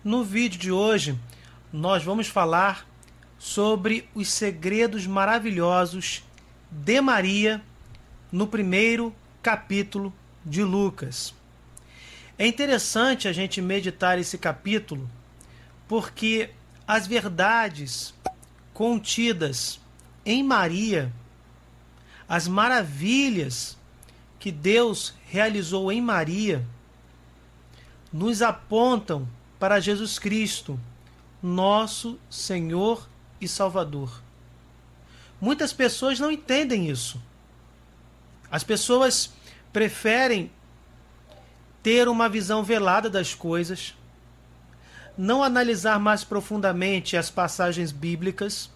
No vídeo de hoje, nós vamos falar sobre os segredos maravilhosos de Maria no primeiro capítulo de Lucas. É interessante a gente meditar esse capítulo porque as verdades contidas em Maria, as maravilhas que Deus realizou em Maria, nos apontam para Jesus Cristo, nosso Senhor e Salvador. Muitas pessoas não entendem isso. As pessoas preferem ter uma visão velada das coisas, não analisar mais profundamente as passagens bíblicas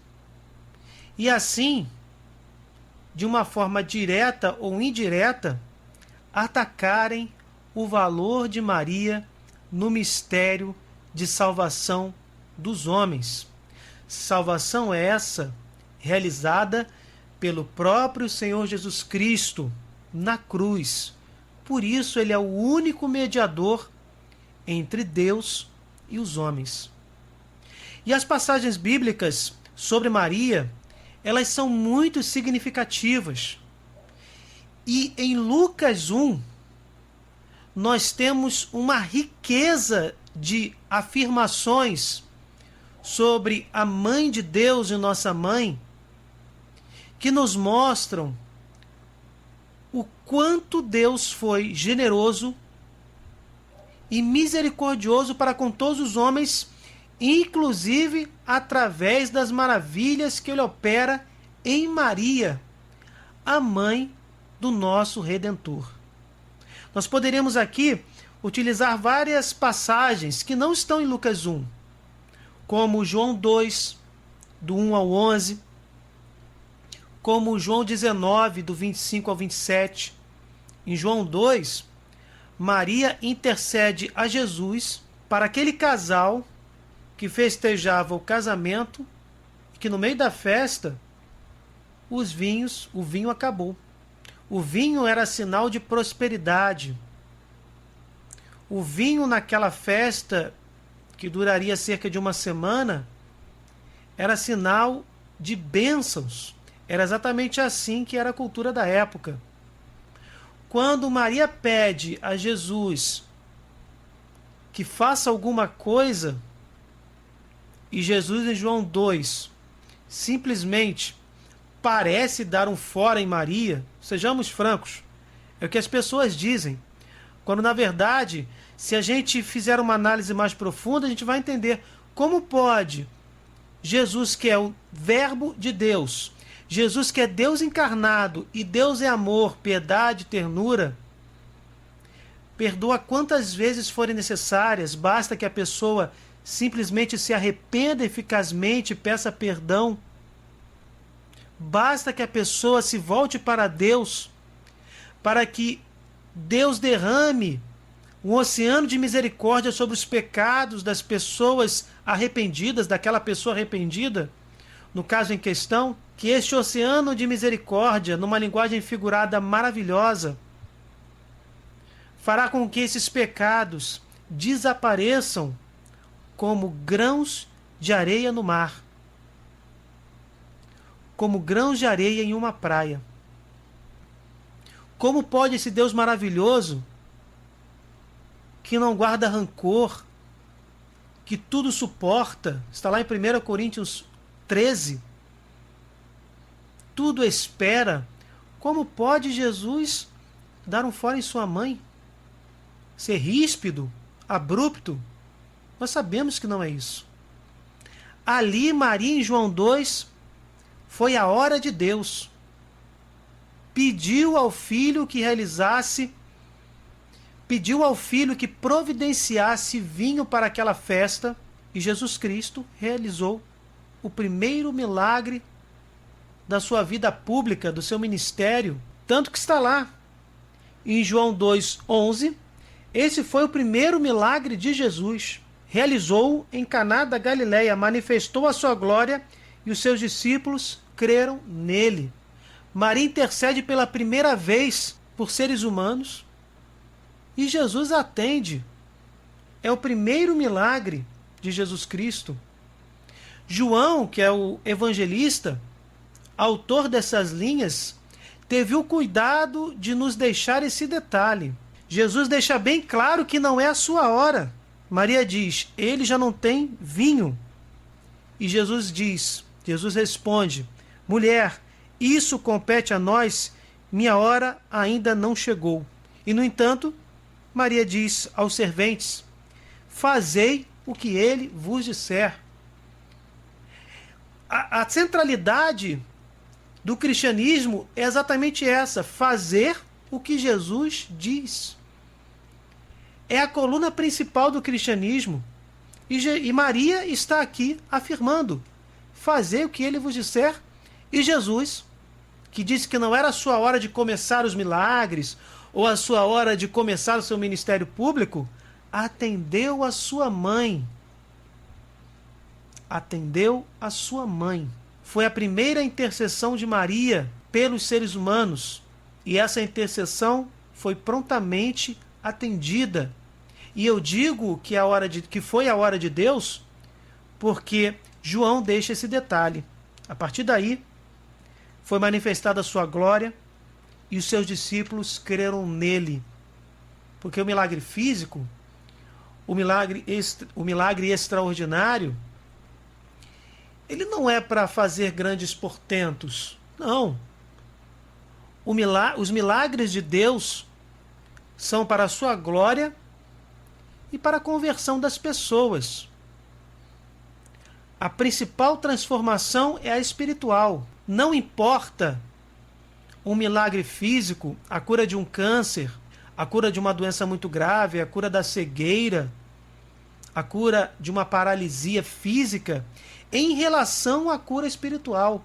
e assim, de uma forma direta ou indireta, atacarem o valor de Maria no mistério de salvação dos homens. Salvação essa realizada pelo próprio Senhor Jesus Cristo na cruz. Por isso ele é o único mediador entre Deus e os homens. E as passagens bíblicas sobre Maria, elas são muito significativas. E em Lucas 1, nós temos uma riqueza de afirmações sobre a Mãe de Deus e nossa Mãe, que nos mostram o quanto Deus foi generoso e misericordioso para com todos os homens, inclusive através das maravilhas que Ele opera em Maria, a Mãe do nosso Redentor. Nós poderíamos aqui utilizar várias passagens que não estão em Lucas 1, como João 2, do 1 ao 11, como João 19, do 25 ao 27. Em João 2, Maria intercede a Jesus para aquele casal que festejava o casamento e que no meio da festa o vinho acabou. O vinho era sinal de prosperidade. O vinho naquela festa, que duraria cerca de uma semana, era sinal de bênçãos. Era exatamente assim que era a cultura da época. Quando Maria pede a Jesus que faça alguma coisa, e Jesus em João 2 simplesmente parece dar um fora em Maria, sejamos francos, é o que as pessoas dizem, quando na verdade, se a gente fizer uma análise mais profunda, a gente vai entender como pode Jesus, que é o Verbo de Deus, Jesus que é Deus encarnado e Deus é amor, piedade, ternura, perdoa quantas vezes forem necessárias, basta que a pessoa simplesmente se arrependa eficazmente e peça perdão. Basta que a pessoa se volte para Deus, para que Deus derrame um oceano de misericórdia sobre os pecados das pessoas arrependidas, daquela pessoa arrependida, no caso em questão, que este oceano de misericórdia, numa linguagem figurada maravilhosa, fará com que esses pecados desapareçam como grãos de areia no mar, como grãos de areia em uma praia. Como pode esse Deus maravilhoso, que não guarda rancor, que tudo suporta, está lá em 1 Coríntios 13, tudo espera, como pode Jesus dar um fora em sua mãe? Ser ríspido, abrupto? Nós sabemos que não é isso. Ali, Maria, em João 2, foi a hora de Deus. Pediu ao filho que realizasse, pediu ao filho que providenciasse vinho para aquela festa, e Jesus Cristo realizou o primeiro milagre da sua vida pública, do seu ministério, tanto que está lá em João 2:11. Esse foi o primeiro milagre de Jesus. Realizou em Caná da Galileia, manifestou a sua glória e os seus discípulos creram nele. Maria intercede pela primeira vez por seres humanos e Jesus atende. É o primeiro milagre de Jesus Cristo. João, que é o evangelista, autor dessas linhas, teve o cuidado de nos deixar esse detalhe. Jesus deixa bem claro que não é a sua hora. Maria diz, ele já não tem vinho. E Jesus responde, mulher, isso compete a nós, minha hora ainda não chegou. E no entanto, Maria diz aos serventes, fazei o que ele vos disser. A centralidade do cristianismo é exatamente essa, fazer o que Jesus diz. É a coluna principal do cristianismo. E Maria está aqui afirmando, fazer o que ele vos disser. E Jesus, que disse que não era a sua hora de começar os milagres, ou a sua hora de começar o seu ministério público, atendeu a sua mãe. Atendeu a sua mãe. Foi a primeira intercessão de Maria pelos seres humanos. E essa intercessão foi prontamente atendida. E eu digo que foi a hora de Deus, porque João deixa esse detalhe. A partir daí, foi manifestada a sua glória e os seus discípulos creram nele. Porque o milagre físico, o milagre extraordinário, ele não é para fazer grandes portentos. Não. Os milagres de Deus são para a sua glória e para a conversão das pessoas. A principal transformação é a espiritual. Não importa um milagre físico, a cura de um câncer, a cura de uma doença muito grave, a cura da cegueira, a cura de uma paralisia física, em relação à cura espiritual.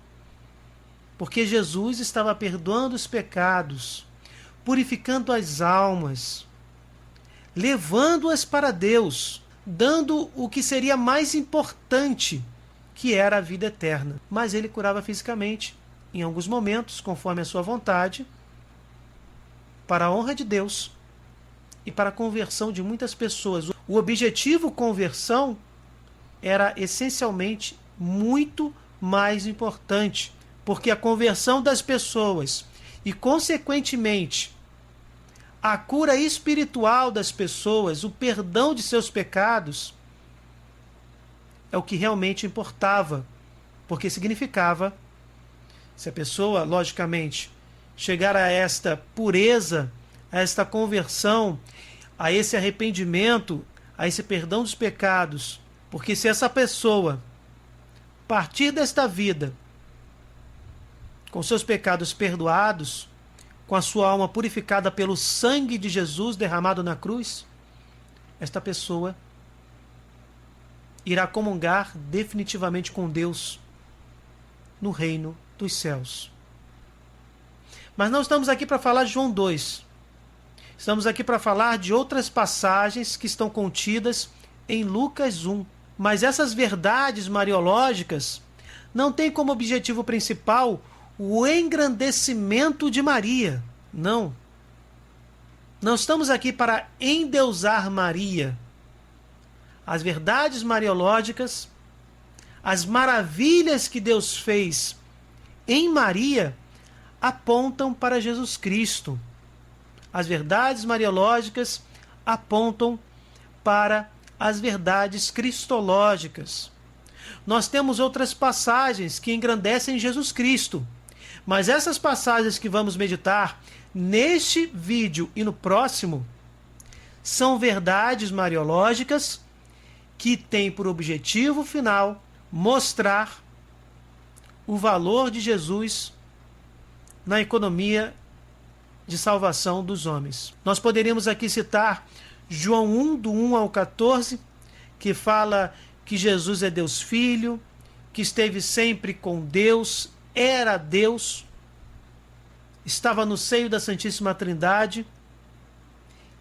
Porque Jesus estava perdoando os pecados, purificando as almas, levando-as para Deus, dando o que seria mais importante, que era a vida eterna. Mas ele curava fisicamente, em alguns momentos, conforme a sua vontade, para a honra de Deus e para a conversão de muitas pessoas. O objetivo conversão era essencialmente muito mais importante, porque a conversão das pessoas e, consequentemente, a cura espiritual das pessoas, o perdão de seus pecados, é o que realmente importava, porque significava, se a pessoa, logicamente, chegar a esta pureza, a esta conversão, a esse arrependimento, a esse perdão dos pecados, porque se essa pessoa partir desta vida com seus pecados perdoados, com a sua alma purificada pelo sangue de Jesus derramado na cruz, esta pessoa irá comungar definitivamente com Deus no reino dos céus. Mas não estamos aqui para falar de João 2. Estamos aqui para falar de outras passagens que estão contidas em Lucas 1. Mas essas verdades mariológicas não têm como objetivo principal o engrandecimento de Maria. Não. Não estamos aqui para endeusar Maria. As verdades mariológicas, as maravilhas que Deus fez em Maria, apontam para Jesus Cristo. As verdades mariológicas apontam para as verdades cristológicas. Nós temos outras passagens que engrandecem Jesus Cristo, mas essas passagens que vamos meditar neste vídeo e no próximo são verdades mariológicas que têm por objetivo final mostrar o valor de Jesus na economia de salvação dos homens. Nós poderíamos aqui citar João 1, do 1 ao 14, que fala que Jesus é Deus Filho, que esteve sempre com Deus, era Deus, estava no seio da Santíssima Trindade,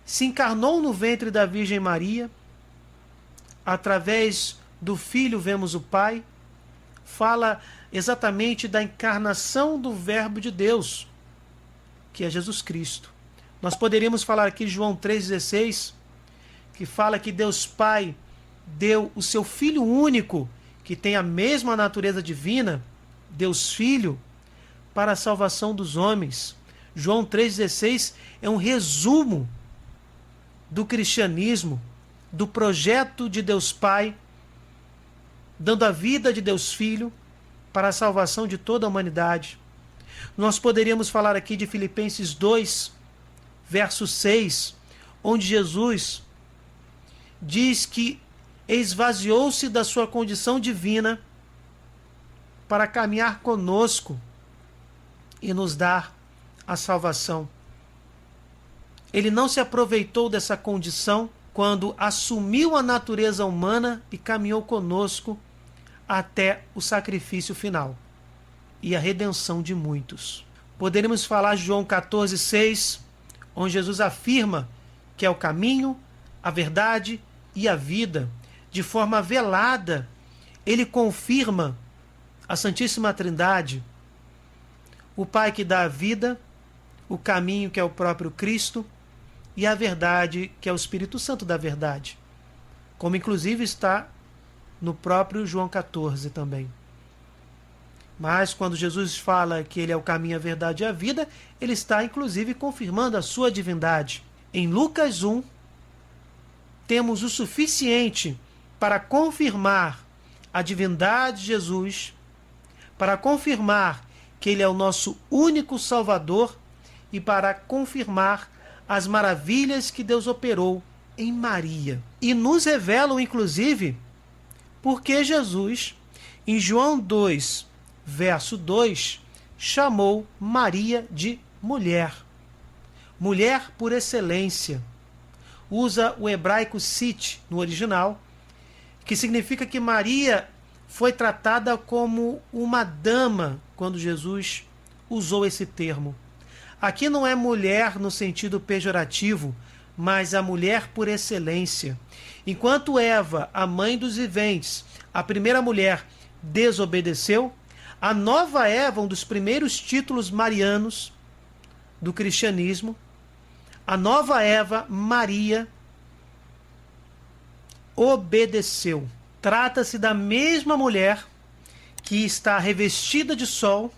se encarnou no ventre da Virgem Maria, através do Filho vemos o Pai, fala exatamente da encarnação do Verbo de Deus, que é Jesus Cristo. Nós poderíamos falar aqui de João 3,16, que fala que Deus Pai deu o seu Filho único, que tem a mesma natureza divina, Deus Filho, para a salvação dos homens. João 3,16 é um resumo do cristianismo, do projeto de Deus Pai, dando a vida de Deus Filho para a salvação de toda a humanidade. Nós poderíamos falar aqui de Filipenses 2, verso 6, onde Jesus diz que esvaziou-se da sua condição divina para caminhar conosco e nos dar a salvação. Ele não se aproveitou dessa condição quando assumiu a natureza humana e caminhou conosco até o sacrifício final e a redenção de muitos. Poderíamos falar de João 14,6, onde Jesus afirma que é o caminho, a verdade e a vida. De forma velada, ele confirma a Santíssima Trindade, o Pai que dá a vida, o caminho que é o próprio Cristo e a verdade que é o Espírito Santo da verdade, como inclusive está no próprio João 14 também. Mas quando Jesus fala que ele é o caminho, a verdade e a vida, ele está inclusive confirmando a sua divindade. Em Lucas 1, temos o suficiente para confirmar a divindade de Jesus, para confirmar que ele é o nosso único Salvador e para confirmar as maravilhas que Deus operou em Maria. E nos revelam, inclusive, porque Jesus, em João 2, verso 2, chamou Maria de mulher. Mulher por excelência. Usa o hebraico sit no original, que significa que Maria foi tratada como uma dama quando Jesus usou esse termo. Aqui não é mulher no sentido pejorativo, mas a mulher por excelência. Enquanto Eva, a mãe dos viventes, a primeira mulher, desobedeceu, a nova Eva, um dos primeiros títulos marianos do cristianismo, a nova Eva, Maria, obedeceu. Trata-se da mesma mulher que está revestida de sol,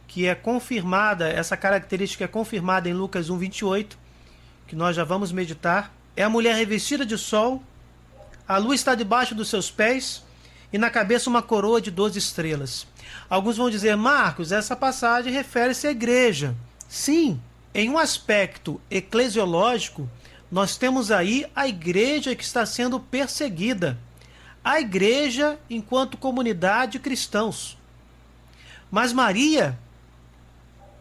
que é confirmada, essa característica é confirmada em Lucas 1:28, que nós já vamos meditar. É a mulher revestida de sol, a lua está debaixo dos seus pés e na cabeça uma coroa de 12 estrelas. Alguns vão dizer, Marcos, essa passagem refere-se à igreja. Sim, em um aspecto eclesiológico, nós temos aí a igreja que está sendo perseguida. A igreja enquanto comunidade de cristãos. Mas Maria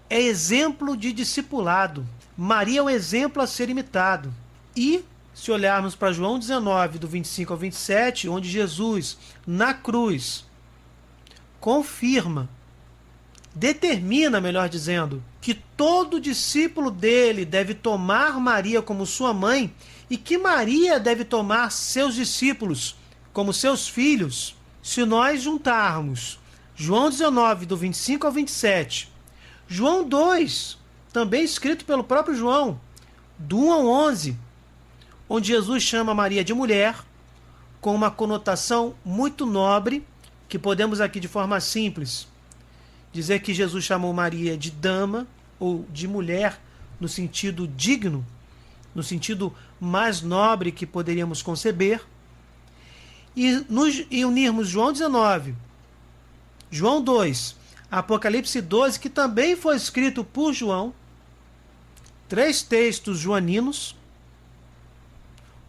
é exemplo de discipulado. Maria é um exemplo a ser imitado. E, se olharmos para João 19, do 25 ao 27, onde Jesus, na cruz, confirma, determina, melhor dizendo, que todo discípulo dele deve tomar Maria como sua mãe e que Maria deve tomar seus discípulos como seus filhos. Se nós juntarmos João 19, do 25 ao 27, João 2, também escrito pelo próprio João, do 1 ao 11, onde Jesus chama Maria de mulher, com uma conotação muito nobre, que podemos aqui de forma simples dizer que Jesus chamou Maria de dama, ou de mulher, no sentido digno, no sentido mais nobre que poderíamos conceber, e unirmos João 19, João 2, Apocalipse 12, que também foi escrito por João, 3 textos joaninos,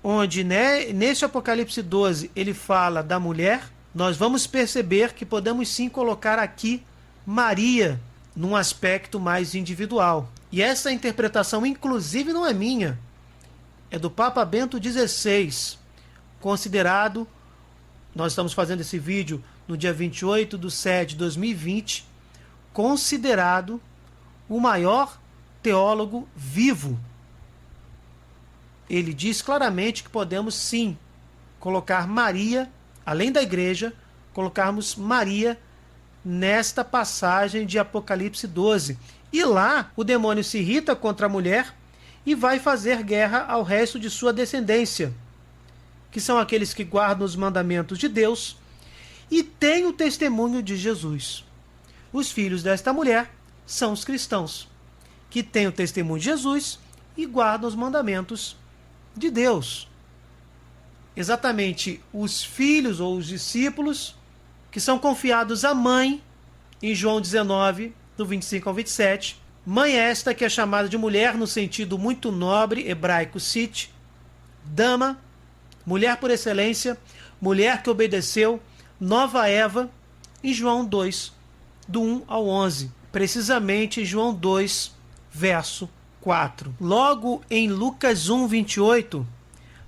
onde nesse Apocalipse 12 ele fala da mulher, nós vamos perceber que podemos sim colocar aqui Maria num aspecto mais individual. E essa interpretação, inclusive, não é minha, é do Papa Bento XVI, considerado, nós estamos fazendo esse vídeo no dia 28/7/2020, considerado o maior teólogo vivo. Ele diz claramente que podemos sim colocar Maria, além da igreja, colocarmos Maria nesta passagem de Apocalipse 12. E lá o demônio se irrita contra a mulher e vai fazer guerra ao resto de sua descendência, que são aqueles que guardam os mandamentos de Deus, e tem o testemunho de Jesus. Os filhos desta mulher são os cristãos, que têm o testemunho de Jesus e guardam os mandamentos de Deus. Exatamente os filhos ou os discípulos que são confiados à mãe, em João 19, do 25 ao 27. Mãe esta que é chamada de mulher no sentido muito nobre, hebraico sit, dama, mulher por excelência, mulher que obedeceu, nova Eva, em João 2, do 1 ao 11. Precisamente em João 2, verso 4. Logo em Lucas 1, 28,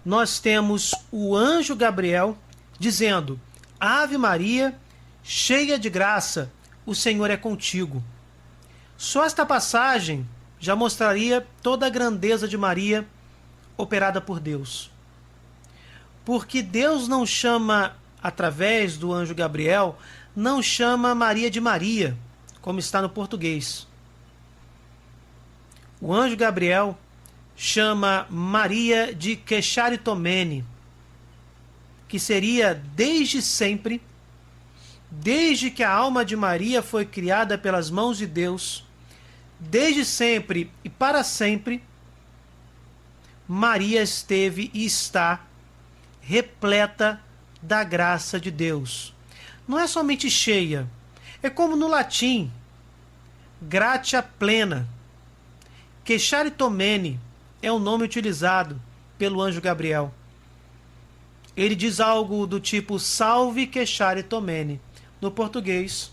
nós temos o anjo Gabriel dizendo: Ave Maria, cheia de graça, o Senhor é contigo. Só esta passagem já mostraria toda a grandeza de Maria operada por Deus. Porque Deus não chama, através do anjo Gabriel, não chama Maria de Maria, como está no português. O anjo Gabriel chama Maria de Quecharitomene, que seria desde sempre, desde que a alma de Maria foi criada pelas mãos de Deus, desde sempre e para sempre, Maria esteve e está repleta da graça de Deus. Não é somente cheia, é como no latim, gratia plena. Quecharitomene é o nome utilizado pelo anjo Gabriel. Ele diz algo do tipo salve Quecharitomene. No português,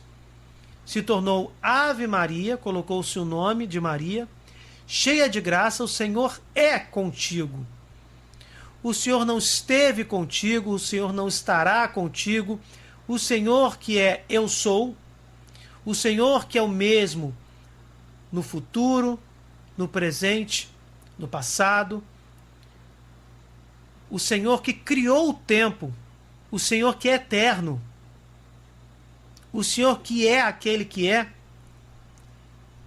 se tornou Ave Maria, colocou-se o nome de Maria, cheia de graça, o Senhor é contigo. O Senhor não esteve contigo, o Senhor não estará contigo. O Senhor que é eu sou, o Senhor que é o mesmo no futuro, no presente, no passado, o Senhor que criou o tempo, o Senhor que é eterno, o Senhor que é aquele que é,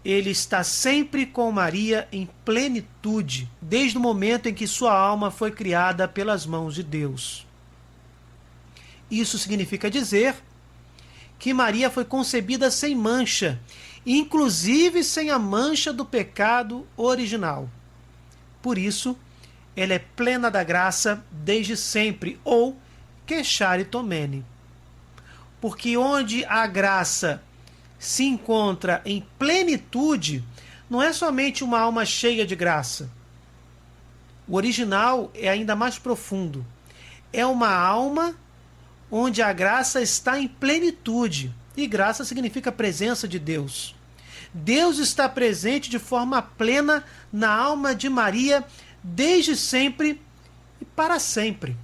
ele está sempre com Maria em plenitude, desde o momento em que sua alma foi criada pelas mãos de Deus. Isso significa dizer que Maria foi concebida sem mancha, inclusive sem a mancha do pecado original. Por isso, ela é plena da graça desde sempre, ou Quecharitomene. Porque onde a graça se encontra em plenitude, não é somente uma alma cheia de graça. O original é ainda mais profundo. É uma alma onde a graça está em plenitude. E graça significa presença de Deus. Deus está presente de forma plena na alma de Maria desde sempre e para sempre.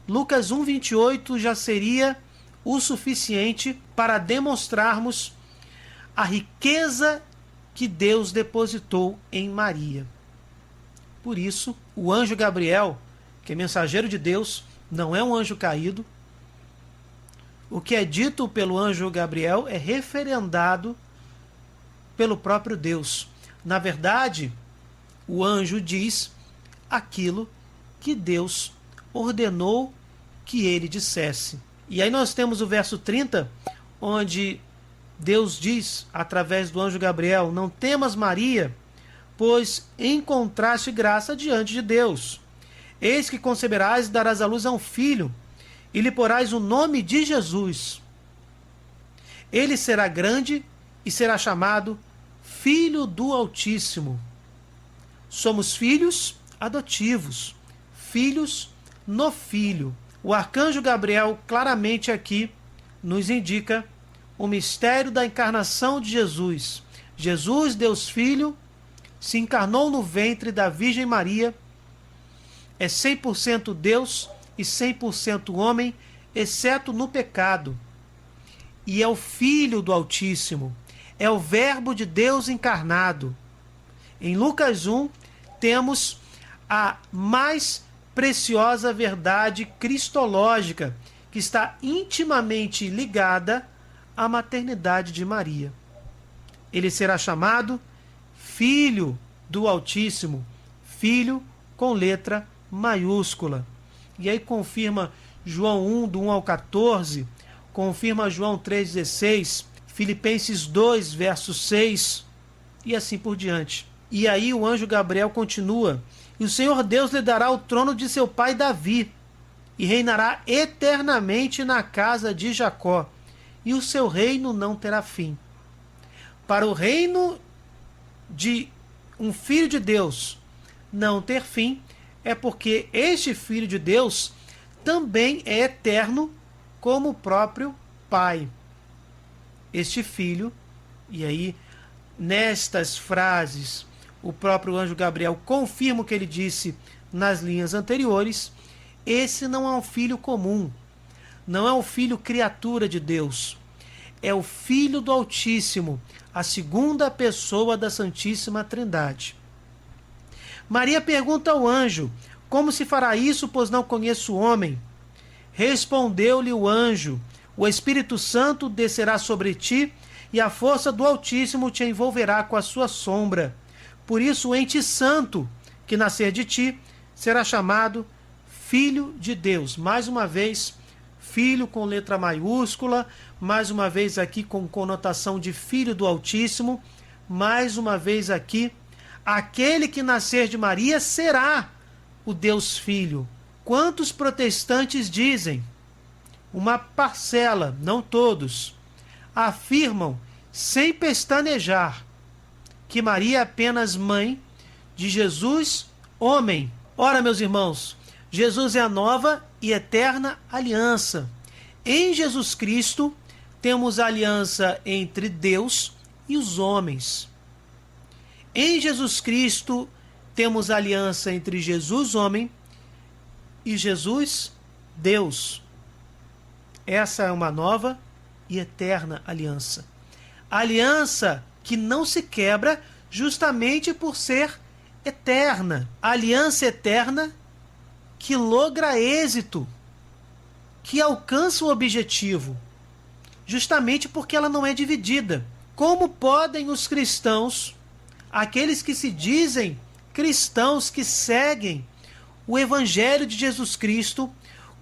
Lucas 1, 28 já seria o suficiente para demonstrarmos a riqueza que Deus depositou em Maria. Por isso, o anjo Gabriel, que é mensageiro de Deus, não é um anjo caído. O que é dito pelo anjo Gabriel é referendado pelo próprio Deus. Na verdade, o anjo diz aquilo que Deus ordenou que ele dissesse. E aí nós temos o verso 30, onde Deus diz, através do anjo Gabriel: não temas, Maria, pois encontraste graça diante de Deus. Eis que conceberás e darás à luz a um filho, e lhe porás o nome de Jesus. Ele será grande e será chamado Filho do Altíssimo. Somos filhos adotivos, filhos no Filho. O arcanjo Gabriel claramente aqui nos indica o mistério da encarnação de Jesus. Jesus, Deus Filho, se encarnou no ventre da Virgem Maria, é 100% Deus e 100% homem, exceto no pecado. E é o Filho do Altíssimo, é o Verbo de Deus encarnado. Em Lucas 1, temos a mais preciosa verdade cristológica, que está intimamente ligada à maternidade de Maria. Ele será chamado Filho do Altíssimo, Filho com letra maiúscula. e aí confirma João 1, do 1 ao 14, confirma João 3,16, Filipenses 2, verso 6, e assim por diante. E aí o anjo Gabriel continua: e o Senhor Deus lhe dará o trono de seu pai Davi, e reinará eternamente na casa de Jacó, e o seu reino não terá fim. Para o reino de um filho de Deus não ter fim, é porque este filho de Deus também é eterno como o próprio Pai. Este filho, e aí nestas frases o próprio anjo Gabriel confirma o que ele disse nas linhas anteriores: esse não é um filho comum, não é um filho criatura de Deus, é o Filho do Altíssimo, a segunda pessoa da Santíssima Trindade. Maria pergunta ao anjo: como se fará isso, pois não conheço o homem? Respondeu-lhe o anjo: o Espírito Santo descerá sobre ti, e a força do Altíssimo te envolverá com a sua sombra. Por isso o ente santo que nascer de ti será chamado Filho de Deus. Mais uma vez, filho com letra maiúscula, mais uma vez aqui com conotação de filho do Altíssimo, mais uma vez aqui, aquele que nascer de Maria será o Deus Filho. Quantos protestantes dizem? Uma parcela, não todos, afirmam sem pestanejar que Maria é apenas mãe de Jesus, homem. Ora, meus irmãos, Jesus é a nova e eterna aliança. Em Jesus Cristo temos a aliança entre Deus e os homens. Em Jesus Cristo temos a aliança entre Jesus, homem, e Jesus, Deus. Essa é uma nova e eterna aliança. Aliança que não se quebra justamente por ser eterna. Aliança eterna que logra êxito, que alcança o objetivo, justamente porque ela não é dividida. Como podem os cristãos, aqueles que se dizem cristãos, que seguem o Evangelho de Jesus Cristo,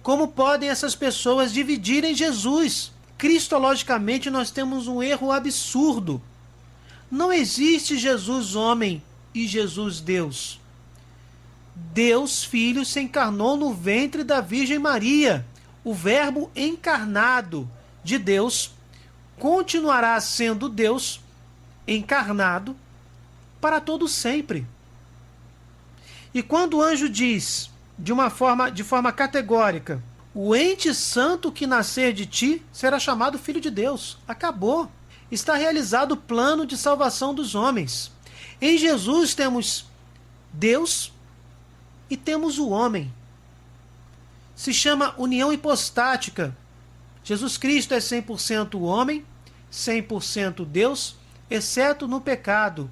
como podem essas pessoas dividirem Jesus? Cristologicamente nós temos um erro absurdo. Não existe Jesus homem e Jesus Deus. Deus Filho se encarnou no ventre da Virgem Maria. O Verbo encarnado de Deus continuará sendo Deus encarnado para todo sempre. E quando o anjo diz de forma categórica: o ente santo que nascer de ti será chamado Filho de Deus. Acabou. Está realizado o plano de salvação dos homens. Em Jesus temos Deus e temos o homem. Se chama união hipostática. Jesus Cristo é 100% homem, 100% Deus, exceto no pecado.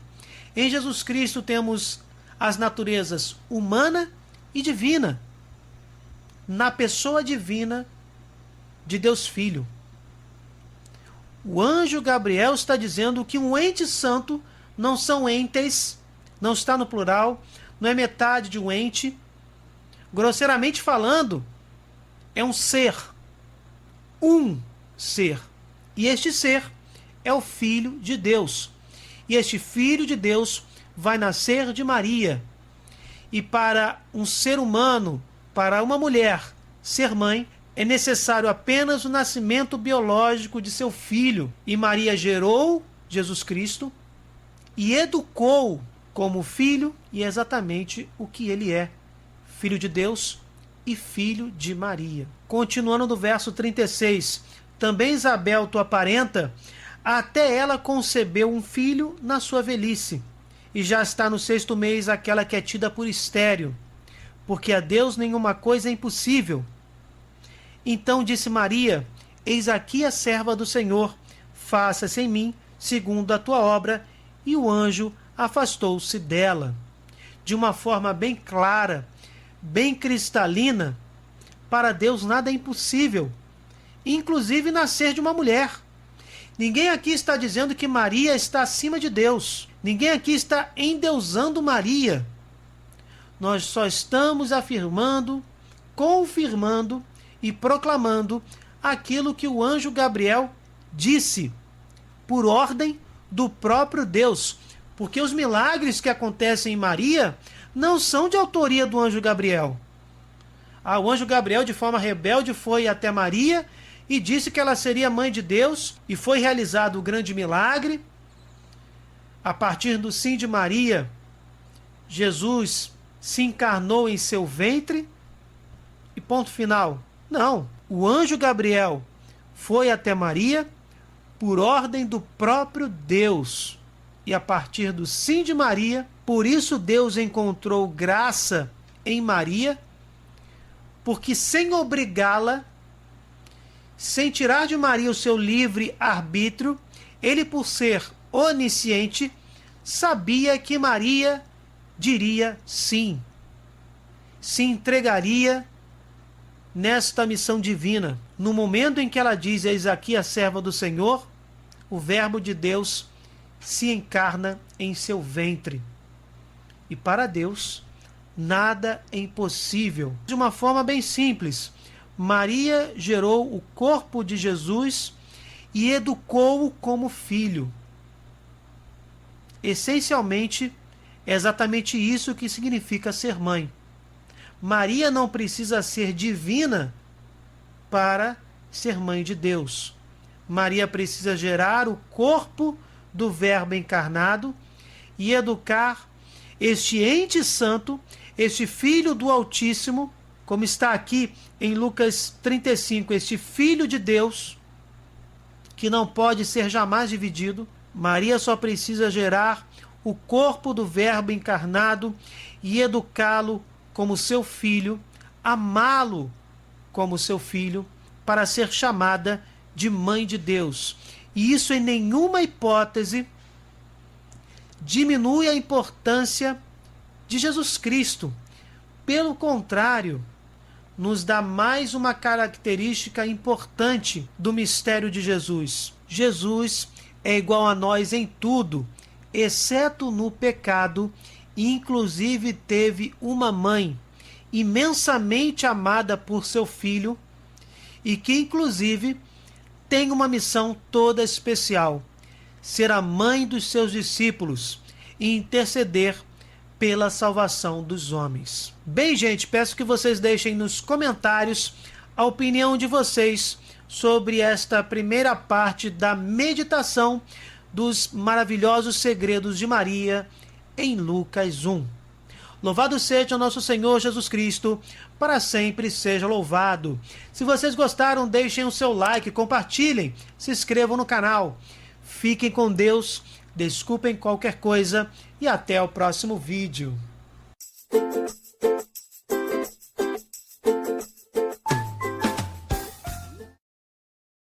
Em Jesus Cristo temos as naturezas humana e divina, na pessoa divina de Deus Filho. O anjo Gabriel está dizendo que um ente santo não são entes, não está no plural, não é metade de um ente. Grosseiramente falando, é um ser. Um ser. E este ser é o Filho de Deus. E este Filho de Deus vai nascer de Maria. E para um ser humano, para uma mulher ser mãe, é necessário apenas o nascimento biológico de seu filho. E Maria gerou Jesus Cristo e educou como filho, e é exatamente o que ele é: Filho de Deus e filho de Maria. Continuando no verso 36, também Isabel, tua parenta, até ela concebeu um filho na sua velhice, e já está no 6º mês aquela que é tida por estéril, porque a Deus nenhuma coisa é impossível. Então disse Maria: eis aqui a serva do Senhor, faça-se em mim segundo a tua obra. E o anjo afastou-se dela. De uma forma bem clara, bem cristalina, para Deus nada é impossível, inclusive nascer de uma mulher. Ninguém aqui está dizendo que Maria está acima de Deus. Ninguém aqui está endeusando Maria. Nós só estamos afirmando confirmando e proclamando aquilo que o anjo Gabriel disse, por ordem do próprio Deus. Porque os milagres que acontecem em Maria não são de autoria do anjo Gabriel. O anjo Gabriel, de forma rebelde, foi até Maria e disse que ela seria mãe de Deus, e foi realizado o grande milagre. A partir do sim de Maria, Jesus se encarnou em seu ventre e ponto final. Não, o anjo Gabriel foi até Maria por ordem do próprio Deus. E a partir do sim de Maria, por isso Deus encontrou graça em Maria, porque sem obrigá-la, sem tirar de Maria o seu livre arbítrio, ele, por ser onisciente, sabia que Maria diria sim, se entregaria nesta missão divina. No momento em que ela diz: eis aqui a serva do Senhor, o verbo de Deus se encarna em seu ventre. E para Deus, nada é impossível. De uma forma bem simples, Maria gerou o corpo de Jesus e educou-o como filho. Essencialmente, é exatamente isso que significa ser mãe. Maria não precisa ser divina para ser mãe de Deus. Maria precisa gerar o corpo do Verbo encarnado e educar este ente santo, este Filho do Altíssimo, como está aqui em Lucas 35, este Filho de Deus, que não pode ser jamais dividido. Maria só precisa gerar o corpo do Verbo encarnado e educá-lo como seu filho, amá-lo como seu filho, para ser chamada de mãe de Deus. E isso em nenhuma hipótese diminui a importância de Jesus Cristo. Pelo contrário, nos dá mais uma característica importante do mistério de Jesus. Jesus é igual a nós em tudo, exceto no pecado, e inclusive teve uma mãe imensamente amada por seu filho e que inclusive tem uma missão toda especial: ser a mãe dos seus discípulos e interceder pela salvação dos homens. Bem, gente, peço que vocês deixem nos comentários a opinião de vocês sobre esta primeira parte da meditação dos maravilhosos segredos de Maria em Lucas 1. Louvado seja o nosso Senhor Jesus Cristo, para sempre seja louvado. Se vocês gostaram, deixem o seu like, compartilhem, se inscrevam no canal. Fiquem com Deus, desculpem qualquer coisa e até o próximo vídeo.